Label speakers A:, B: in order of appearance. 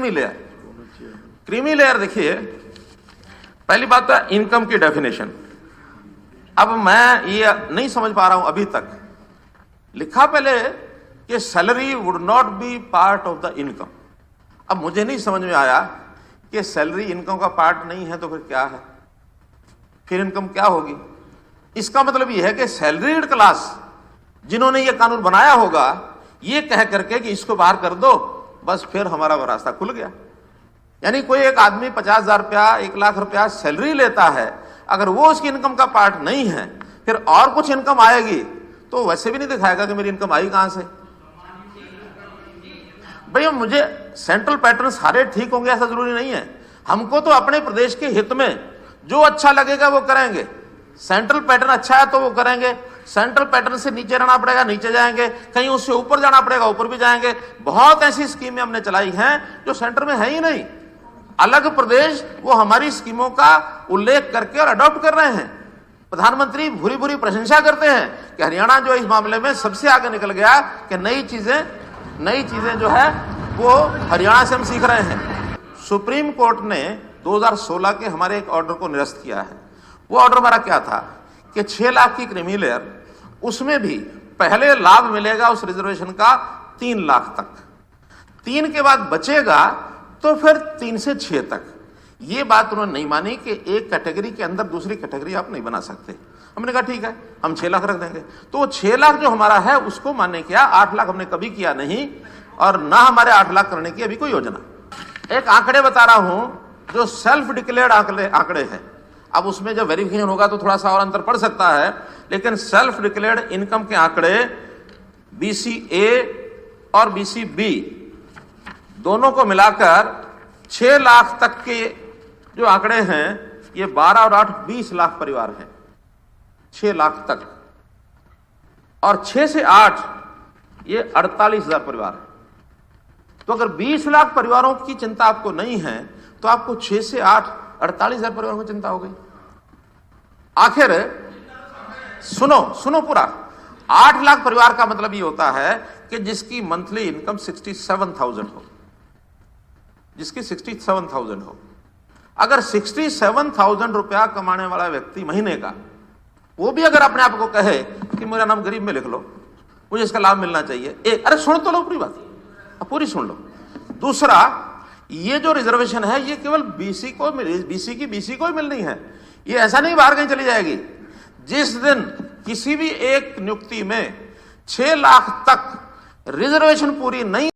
A: Creamy layer. Creamy layer देखिए, पहली बात तो इनकम की डेफिनेशन। अब मैं ये नहीं समझ पा रहा हूं अभी तक, लिखा पहले कि salary would not be part of the income. अब मुझे नहीं समझ में आया कि सैलरी इनकम का पार्ट नहीं है तो फिर क्या है, फिर इनकम क्या होगी। इसका मतलब यह है कि सैलरीड क्लास जिन्होंने ये कानून बनाया होगा, ये कह करके कि इसको बाहर कर दो, बस फिर हमारा रास्ता खुल गया। यानी कोई एक आदमी 50,000 रुपया 1,00,000 रुपया सैलरी लेता है, अगर वो उसकी इनकम का पार्ट नहीं है, फिर और कुछ इनकम आएगी तो वैसे भी नहीं दिखाएगा कि मेरी इनकम आई कहां से। भैया मुझे सेंट्रल पैटर्न सारे ठीक होंगे ऐसा जरूरी नहीं है। हमको तो अपने प्रदेश के हित में जो अच्छा लगेगा वो करेंगे। सेंट्रल पैटर्न अच्छा है तो वो करेंगे, सेंट्रल पैटर्न से नीचे रहना पड़ेगा नीचे जाएंगे, कहीं उससे ऊपर जाना पड़ेगा ऊपर भी जाएंगे। बहुत ऐसी स्कीमें हमने चलाई हैं जो सेंटर में है ही नहीं, अलग प्रदेश वो हमारी स्कीमों का उल्लेख करके और अडॉप्ट कर रहे हैं। प्रधानमंत्री भूरी भूरी प्रशंसा करते हैं कि हरियाणा जो इस मामले में सबसे आगे निकल गया कि नई चीजें जो है वो हरियाणा से हम सीख रहे हैं। सुप्रीम कोर्ट ने 2016 के हमारे एक ऑर्डर को निरस्त किया है। वो ऑर्डर हमारा क्या था कि 6 लाख की क्रीमी लेयर, उसमें भी पहले लाभ मिलेगा उस रिजर्वेशन का 3 लाख तक, 3 के बाद बचेगा तो फिर 3 से 6 तक। ये बात उन्होंने नहीं मानी कि एक कैटेगरी के अंदर दूसरी कैटेगरी आप नहीं बना सकते। हमने कहा ठीक है हम 6 लाख रख देंगे। तो वो 6 लाख जो हमारा है उसको मान्य किया, 8 लाख हमने कभी किया नहीं, और ना हमारे 8 लाख करने की अभी कोई योजना। एक आंकड़े बता रहा हूं जो सेल्फ डिक्लेयर्ड आंकड़े हैं। अब उसमें जब वेरिफिकेशन होगा तो थोड़ा सा और अंतर पड़ सकता है, लेकिन सेल्फ डिक्लेयर्ड इनकम के आंकड़े BCA और BCB दोनों को मिलाकर 6 लाख तक के जो आंकड़े हैं, ये 12 और 8 20 लाख परिवार हैं 6 लाख तक, और 6 से 8 ये 48,000 परिवार है। तो अगर 20 लाख परिवारों की चिंता आपको नहीं है तो आपको 6 से 8 48,000 परिवारों की चिंता हो गई। आखिर सुनो पूरा, 8 लाख परिवार का मतलब ये होता है कि जिसकी मंथली इनकम 67,000 हो, जिसकी 67,000 हो। अगर 67,000 रुपया कमाने वाला व्यक्ति महीने का, वो भी अगर अपने आप को कहे कि मेरा नाम गरीब में लिख लो, मुझे इसका लाभ मिलना चाहिए, अरे सुन तो लो पूरी बात, पूरी सुन लो। दूसरा, ये जो रिजर्वेशन है ये केवल BC को ही मिलनी है, ये ऐसा नहीं बाहर कहीं चली जाएगी। जिस दिन किसी भी एक नियुक्ति में 6 लाख तक रिजर्वेशन पूरी नहीं